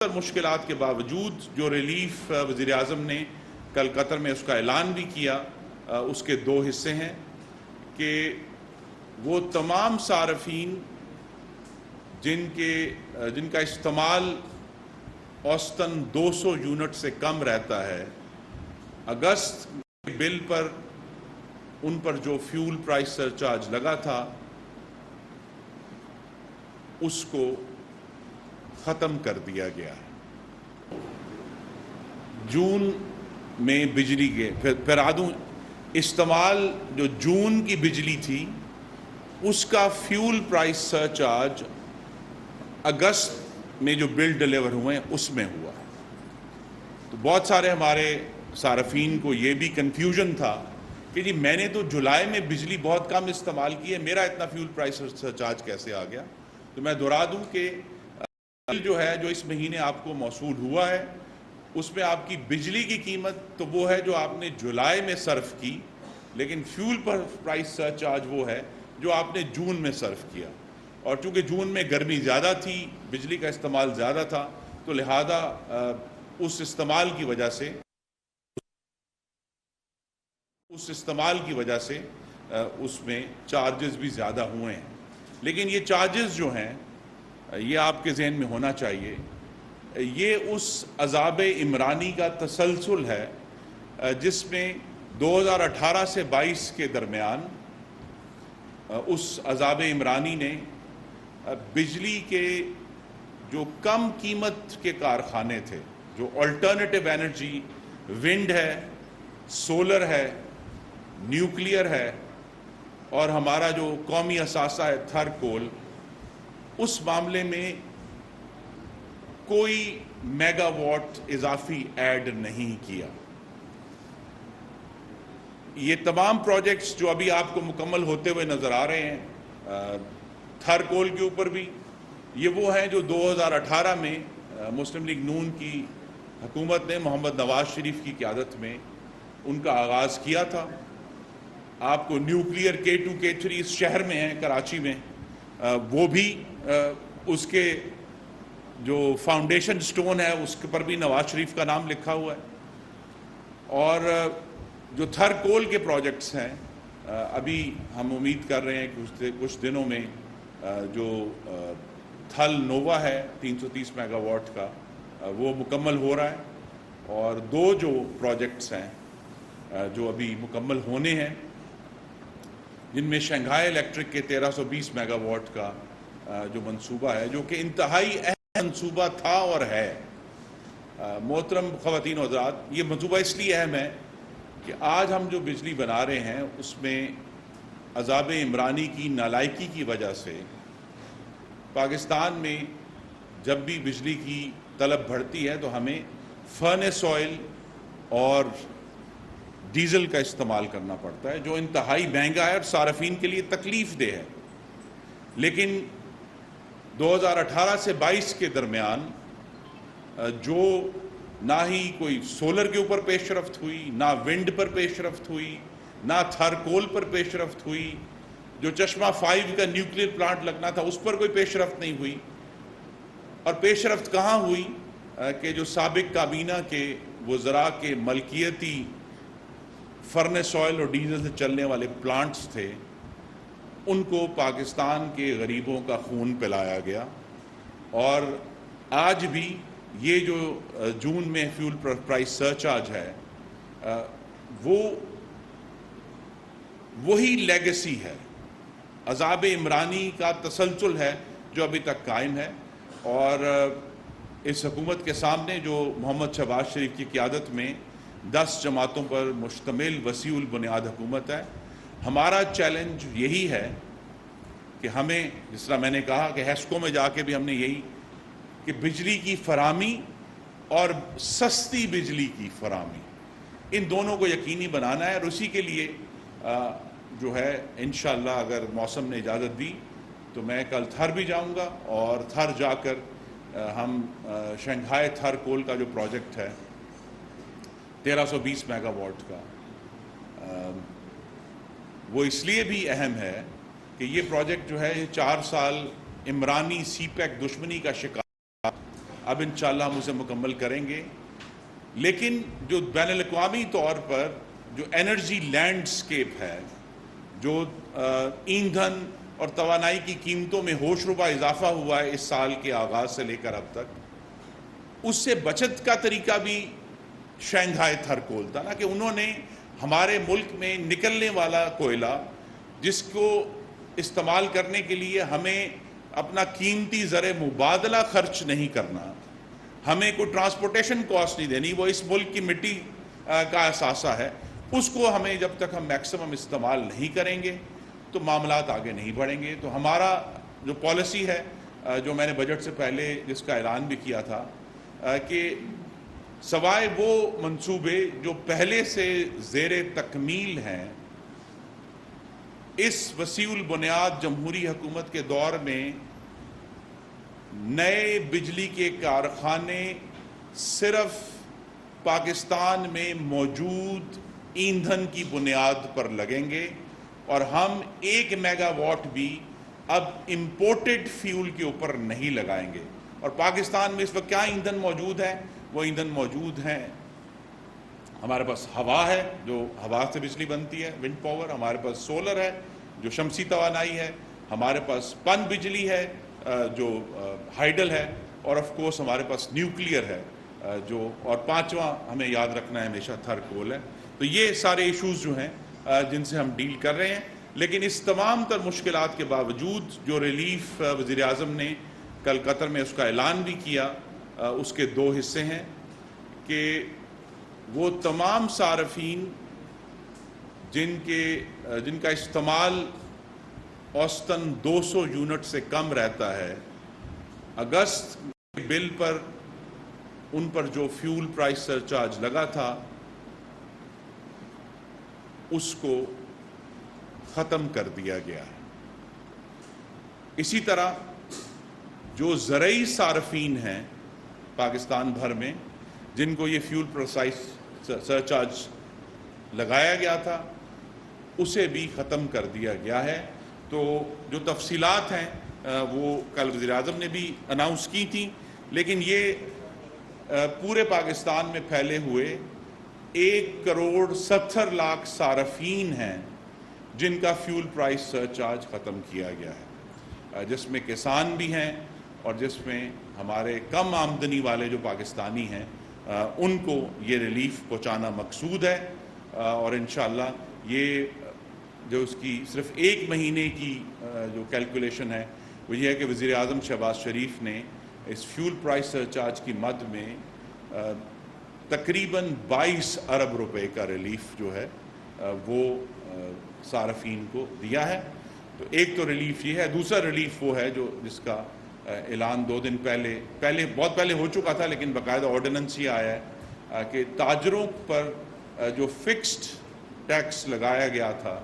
مشکلات کے باوجود جو ریلیف وزیر اعظم نے کل قطر میں اس کا اعلان بھی کیا، اس کے دو حصے ہیں کہ وہ تمام صارفین جن کا استعمال اوسطاً 200 یونٹ سے کم رہتا ہے، اگست کے بل پر ان پر جو فیول پرائس سرچارج لگا تھا اس کو ختم کر دیا گیا ہے۔ جون میں بجلی کے پھر آدھوں استعمال جو جون کی بجلی تھی اس کا فیول پرائس سرچارج اگست میں جو بل ڈیلیور ہوئے ہیں اس میں ہوا۔ تو بہت سارے ہمارے صارفین کو یہ بھی کنفیوژن تھا کہ جی میں نے تو جولائی میں بجلی بہت کم استعمال کی ہے، میرا اتنا فیول پرائس سرچارج کیسے آ گیا؟ تو میں دہرا دوں کہ جو ہے جو اس مہینے آپ کو موصول ہوا ہے اس میں آپ کی بجلی کی قیمت تو وہ ہے جو آپ نے جولائی میں صرف کی، لیکن فیول پر پرائس سرچارج وہ ہے جو آپ نے جون میں صرف کیا۔ اور چونکہ جون میں گرمی زیادہ تھی، بجلی کا استعمال زیادہ تھا، تو لہذا اس استعمال کی وجہ سے اس میں چارجز بھی زیادہ ہوئے ہیں۔ لیکن یہ چارجز جو ہیں یہ آپ کے ذہن میں ہونا چاہیے، یہ اس عذاب عمرانی کا تسلسل ہے جس میں 2018 سے 22 کے درمیان اس عذاب عمرانی نے بجلی کے جو کم قیمت کے کارخانے تھے، جو الٹرنیٹیو انرجی، ونڈ ہے، سولر ہے، نیوکلیئر ہے، اور ہمارا جو قومی اثاثہ ہے تھر کول، اس معاملے میں کوئی میگا واٹ اضافی ایڈ نہیں کیا۔ یہ تمام پروجیکٹس جو ابھی آپ کو مکمل ہوتے ہوئے نظر آ رہے ہیں تھر کول کے اوپر بھی، یہ وہ ہیں جو 2018 میں مسلم لیگ نون کی حکومت نے محمد نواز شریف کی قیادت میں ان کا آغاز کیا تھا۔ آپ کو نیوکلیئر K2 K3 اس شہر میں ہیں کراچی میں، وہ بھی اس کے جو فاؤنڈیشن سٹون ہے اس کے پر بھی نواز شریف کا نام لکھا ہوا ہے۔ اور جو تھر کول کے پروجیکٹس ہیں ابھی ہم امید کر رہے ہیں کہ کچھ دنوں میں جو تھل نووا ہے 330 میگا واٹ کا وہ مکمل ہو رہا ہے، اور دو جو پروجیکٹس ہیں جو ابھی مکمل ہونے ہیں جن میں شنگھائی الیکٹرک کے 1320 میگا واٹ کا جو منصوبہ ہے، جو کہ انتہائی اہم منصوبہ تھا اور ہے۔ محترم خواتین و حضرات، یہ منصوبہ اس لیے اہم ہے کہ آج ہم جو بجلی بنا رہے ہیں اس میں عذاب عمرانی کی نالائکی کی وجہ سے پاکستان میں جب بھی بجلی کی طلب بڑھتی ہے تو ہمیں فرنس آئل اور ڈیزل کا استعمال کرنا پڑتا ہے، جو انتہائی مہنگا ہے اور صارفین کے لیے تکلیف دہ ہے۔ لیکن 2018 سے 22 کے درمیان جو نہ ہی کوئی سولر کے اوپر پیش رفت ہوئی، نہ ونڈ پر پیش رفت ہوئی، نہ تھر کول پر پیش رفت ہوئی، جو چشمہ 5 کا نیوکلیئر پلانٹ لگنا تھا اس پر کوئی پیش رفت نہیں ہوئی۔ اور پیش رفت کہاں ہوئی کہ جو سابق کابینہ کے وزراء کے ملکیتی فرنس آئل اور ڈیزل سے چلنے والے پلانٹس تھے، ان کو پاکستان کے غریبوں کا خون پلایا گیا۔ اور آج بھی یہ جو جون میں فیول پرائس سرچارج ہے وہی لیگیسی ہے، عذاب عمرانی کا تسلسل ہے جو ابھی تک قائم ہے۔ اور اس حکومت کے سامنے جو محمد شہباز شریف کی قیادت میں 10 جماعتوں پر مشتمل وسیع البنیاد حکومت ہے، ہمارا چیلنج یہی ہے کہ ہمیں، جس طرح میں نے کہا کہ ہیسکو میں جا کے بھی ہم نے یہی کہ بجلی کی فراہمی اور سستی بجلی کی فراہمی، ان دونوں کو یقینی بنانا ہے۔ اور اسی کے لیے جو ہے انشاءاللہ اگر موسم نے اجازت دی تو میں کل تھر بھی جاؤں گا، اور تھر جا کر ہم شنگھائی تھر کول کا جو پروجیکٹ ہے 1320 میگا واٹ کا، وہ اس لیے بھی اہم ہے کہ یہ پروجیکٹ جو ہے 4 سال عمرانی سی پیک دشمنی کا شکار اب انشاءاللہ ہم اسے مکمل کریں گے. لیکن جو بین الاقوامی طور پر جو انرجی لینڈسکیپ ہے، جو ایندھن اور توانائی کی قیمتوں میں ہوش ربا اضافہ ہوا ہے اس سال کے آغاز سے لے کر اب تک، اس سے بچت کا طریقہ بھی شنگھائی تھرکول تھا نا، کہ انہوں نے ہمارے ملک میں نکلنے والا کوئلہ جس کو استعمال کرنے کے لیے ہمیں اپنا قیمتی زر مبادلہ خرچ نہیں کرنا، ہمیں کوئی ٹرانسپورٹیشن کاسٹ نہیں دینی، وہ اس ملک کی مٹی کا اثاثہ ہے، اس کو ہمیں جب تک ہم میکسیمم استعمال نہیں کریں گے تو معاملات آگے نہیں بڑھیں گے. تو ہمارا جو پالیسی ہے، جو میں نے بجٹ سے پہلے جس کا اعلان بھی کیا تھا، کہ سوائے وہ منصوبے جو پہلے سے زیر تکمیل ہیں، اس وسیع البنیاد جمہوری حکومت کے دور میں نئے بجلی کے کارخانے صرف پاکستان میں موجود ایندھن کی بنیاد پر لگیں گے، اور ہم 1 میگا واٹ بھی اب امپورٹڈ فیول کے اوپر نہیں لگائیں گے. اور پاکستان میں اس وقت کیا ایندھن موجود ہے؟ وہ ایندھن موجود ہیں، ہمارے پاس ہوا ہے جو ہوا سے بجلی بنتی ہے، ونڈ پاور، ہمارے پاس سولر ہے جو شمسی توانائی ہے، ہمارے پاس پن بجلی ہے جو ہائیڈل ہے، اور آف کورس ہمارے پاس نیوکلیئر ہے جو، اور پانچواں ہمیں یاد رکھنا ہے ہمیشہ تھرکول ہے. تو یہ سارے ایشوز جو ہیں جن سے ہم ڈیل کر رہے ہیں. لیکن اس تمام تر مشکلات کے باوجود جو ریلیف وزیر اعظم نے کل قطر میں اس کا اعلان بھی کیا، اس کے 2 حصے ہیں کہ وہ تمام صارفین جن کا استعمال اوسطاً 200 یونٹ سے کم رہتا ہے، اگست کے بل پر ان پر جو فیول پرائس سرچارج لگا تھا اس کو ختم کر دیا گیا ہے. اسی طرح جو زرعی صارفین ہیں پاکستان بھر میں جن کو یہ فیول پرائس سرچارج لگایا گیا تھا، اسے بھی ختم کر دیا گیا ہے. تو جو تفصیلات ہیں وہ کل وزیر اعظم نے بھی اناؤنس کی تھیں، لیکن یہ پورے پاکستان میں پھیلے ہوئے 1,70,00,000 صارفین ہیں جن کا فیول پرائس سرچارج ختم کیا گیا ہے، جس میں کسان بھی ہیں اور جس میں ہمارے کم آمدنی والے جو پاکستانی ہیں ان کو یہ ریلیف پہنچانا مقصود ہے. اور انشاءاللہ یہ جو اس کی صرف 1 مہینے کی جو کیلکولیشن ہے وہ یہ ہے کہ وزیر اعظم شہباز شریف نے اس فیول پرائس سرچارج کی مد میں تقریباً 22 ارب روپے کا ریلیف جو ہے وہ صارفین کو دیا ہے. تو ایک تو ریلیف یہ ہے. دوسرا ریلیف وہ ہے جو جس کا اعلان 2 دن پہلے بہت پہلے ہو چکا تھا، لیکن باقاعدہ آرڈیننس یہ آیا ہے کہ تاجروں پر جو فکسڈ ٹیکس لگایا گیا تھا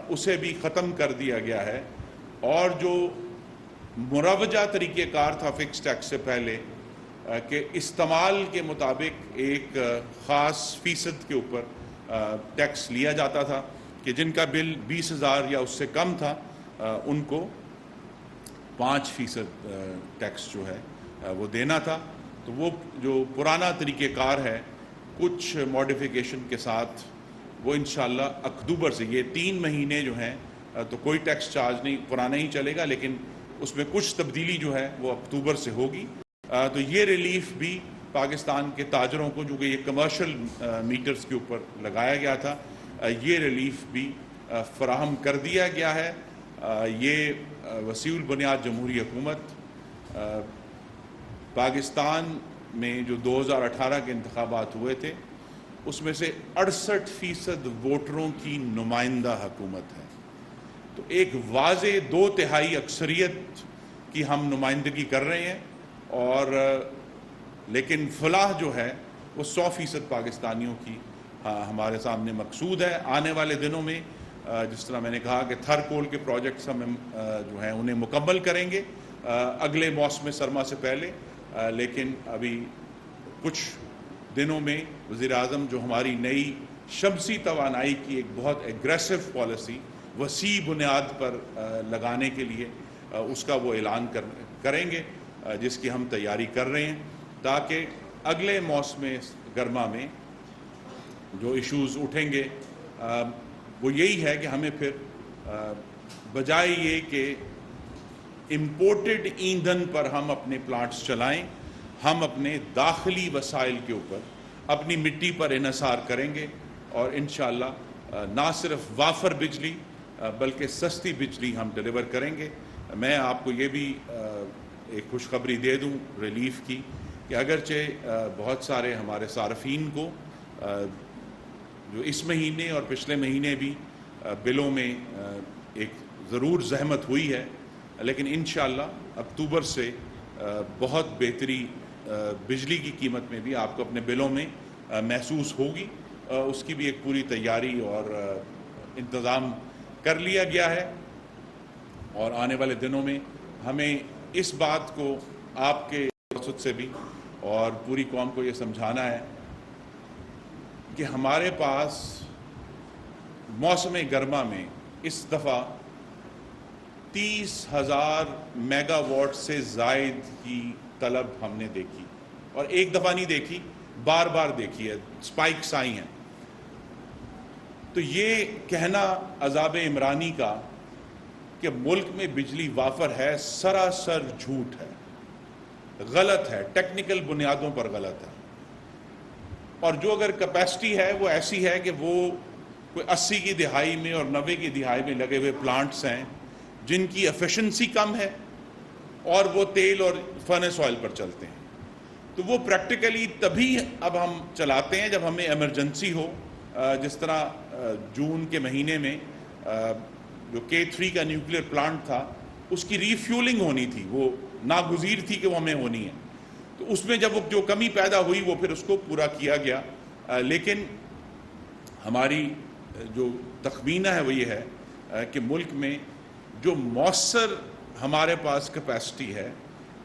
اسے بھی ختم کر دیا گیا ہے، اور جو مروجہ طریقہ کار تھا فکس ٹیکس سے پہلے کہ استعمال کے مطابق ایک خاص فیصد کے اوپر ٹیکس لیا جاتا تھا کہ جن کا بل 20,000 یا اس سے کم تھا ان کو 5% ٹیکس جو ہے وہ دینا تھا. تو وہ جو پرانا طریقہ کار ہے کچھ ماڈیفیکیشن کے ساتھ وہ انشاءاللہ اکتوبر سے، یہ 3 مہینے جو ہیں تو کوئی ٹیکس چارج نہیں، پرانا ہی چلے گا، لیکن اس میں کچھ تبدیلی جو ہے وہ اکتوبر سے ہوگی. تو یہ ریلیف بھی پاکستان کے تاجروں کو، جو کہ یہ کمرشل میٹرز کے اوپر لگایا گیا تھا، یہ ریلیف بھی فراہم کر دیا گیا ہے. یہ وسیع البنیاد جمہوری حکومت پاکستان میں جو 2018 کے انتخابات ہوئے تھے اس میں سے 68% ووٹروں کی نمائندہ حکومت ہے. تو ایک واضح 2/3 اکثریت کی ہم نمائندگی کر رہے ہیں، اور لیکن فلاح جو ہے وہ 100% پاکستانیوں کی ہمارے سامنے مقصود ہے. آنے والے دنوں میں جس طرح میں نے کہا کہ تھرکول کے پروجیکٹس ہم جو ہیں انہیں مکمل کریں گے اگلے موسم سرما سے پہلے، لیکن ابھی کچھ دنوں میں وزیر اعظم جو ہماری نئی شمسی توانائی کی ایک بہت ایگریسو پالیسی وسیع بنیاد پر لگانے کے لیے اس کا وہ اعلان کریں گے. جس کی ہم تیاری کر رہے ہیں تاکہ اگلے موسم گرما میں جو ایشوز اٹھیں گے وہ یہی ہے کہ ہمیں پھر بجائے یہ کہ امپورٹڈ ایندھن پر ہم اپنے پلانٹس چلائیں، ہم اپنے داخلی وسائل کے اوپر اپنی مٹی پر انحصار کریں گے اور انشاءاللہ نہ صرف وافر بجلی بلکہ سستی بجلی ہم ڈیلیور کریں گے۔ میں آپ کو یہ بھی ایک خوشخبری دے دوں ریلیف کی کہ اگرچہ بہت سارے ہمارے صارفین کو جو اس مہینے اور پچھلے مہینے بھی بلوں میں ایک ضرور زحمت ہوئی ہے، لیکن انشاءاللہ اکتوبر سے بہت بہتری بجلی کی قیمت میں بھی آپ کو اپنے بلوں میں محسوس ہوگی۔ اس کی بھی ایک پوری تیاری اور انتظام کر لیا گیا ہے، اور آنے والے دنوں میں ہمیں اس بات کو آپ کے وسط سے بھی اور پوری قوم کو یہ سمجھانا ہے کہ ہمارے پاس موسم گرما میں اس دفعہ 30,000 میگا واٹ سے زائد کی طلب ہم نے دیکھی، اور ایک دفعہ نہیں دیکھی، بار بار دیکھی ہے، سپائکس آئی ہیں۔ تو یہ کہنا عذاب عمرانی کا کہ ملک میں بجلی وافر ہے سراسر جھوٹ ہے، غلط ہے، ٹیکنیکل بنیادوں پر غلط ہے، اور جو اگر کیپیسٹی ہے وہ ایسی ہے کہ وہ کوئی 80 کی دہائی میں اور 90 کی دہائی میں لگے ہوئے پلانٹس ہیں جن کی ایفیشنسی کم ہے اور وہ تیل اور فرنس آئل پر چلتے ہیں، تو وہ پریکٹیکلی تبھی اب ہم چلاتے ہیں جب ہمیں ایمرجنسی ہو۔ جس طرح جون کے مہینے میں جو K3 کا نیوکلیر پلانٹ تھا اس کی ری فیولنگ ہونی تھی، وہ ناگزیر تھی کہ وہ ہمیں ہونی ہے، تو اس میں جب وہ جو کمی پیدا ہوئی وہ پھر اس کو پورا کیا گیا۔ لیکن ہماری جو تخمینہ ہے وہ یہ ہے کہ ملک میں جو مؤثر ہمارے پاس کیپیسٹی ہے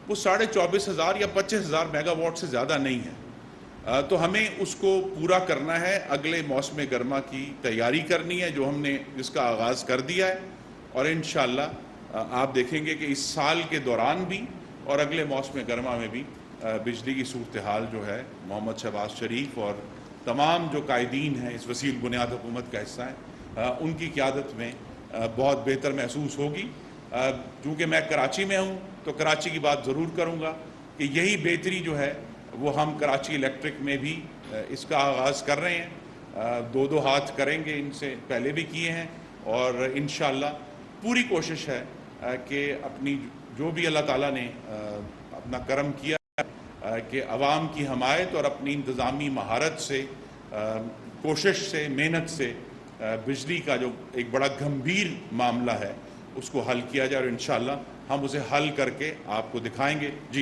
وہ 24,500 یا 25,000 میگا واٹ سے زیادہ نہیں ہے، تو ہمیں اس کو پورا کرنا ہے، اگلے موسم گرما کی تیاری کرنی ہے جو ہم نے اس کا آغاز کر دیا ہے، اور انشاءاللہ آپ دیکھیں گے کہ اس سال کے دوران بھی اور اگلے موسم گرما میں بھی بجلی کی صورتحال جو ہے محمد شہباز شریف اور تمام جو قائدین ہیں اس وسیع بنیاد حکومت کا حصہ ہیں ان کی قیادت میں بہت بہتر محسوس ہوگی۔ چونکہ میں کراچی میں ہوں تو کراچی کی بات ضرور کروں گا کہ یہی بہتری جو ہے وہ ہم کراچی الیکٹرک میں بھی اس کا آغاز کر رہے ہیں، 2 ہاتھ کریں گے، ان سے پہلے بھی کیے ہیں، اور انشاءاللہ پوری کوشش ہے کہ اپنی جو بھی اللہ تعالیٰ نے اپنا کرم کیا کہ عوام کی حمایت اور اپنی انتظامی مہارت سے، کوشش سے، محنت سے بجلی کا جو ایک بڑا گمبھیر معاملہ ہے اس کو حل کیا جائے، اور انشاءاللہ ہم اسے حل کر کے آپ کو دکھائیں گے۔ جی